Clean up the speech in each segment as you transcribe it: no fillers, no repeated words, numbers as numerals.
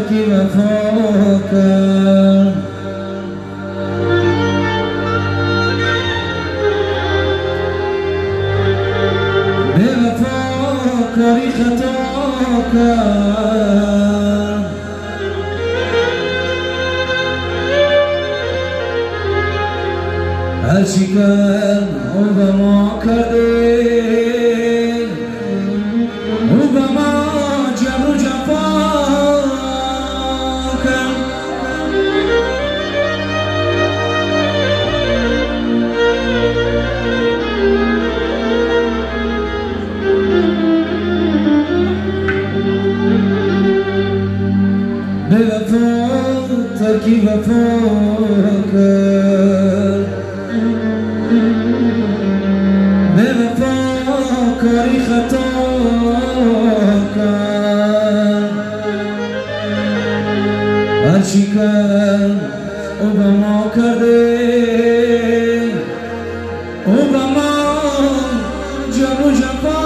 ترکی وفا کرد به وفا کاری خطا کرد هرچی کرد او به ما کرده او به ما جبر و جفا کرد به وفا ترکی وفا کرد به وفا کاری خطا کرد هرچی کرد او به ما کرده او به ما جبر و جفا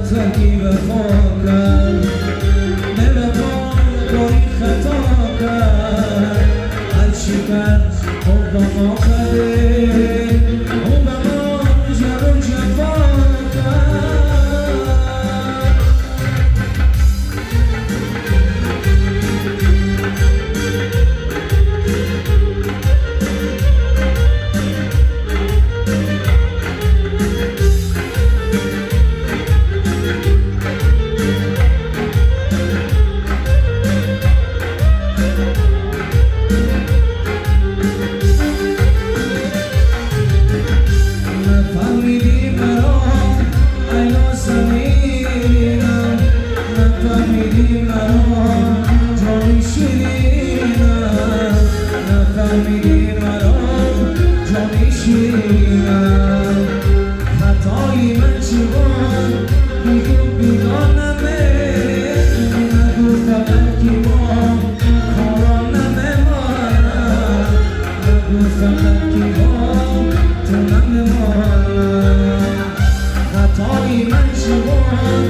ترکی وفا کرد به وفا کاری خطا کرد هرچی کرد او به ما کرده او به ما جبر و جفا خطای من چیوان دیگه بیگانمه نگو فقط کی با کارانمه مانم نگو فقط کی با تو نمانم خطای من چیوان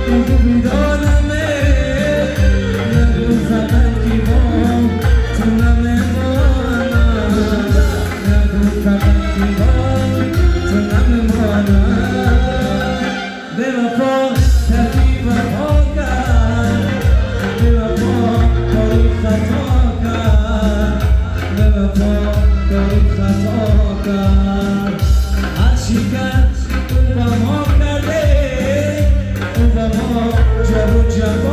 دیگه بیگانمه نگو فقط کی با تو نمانم نگو فقط کی با به وفا ترکی وفا کرد به وفا کاری خطا کرد به وفا کاری خطا کرد هرچی کرد او به ما کرده او به ما جبر و جفا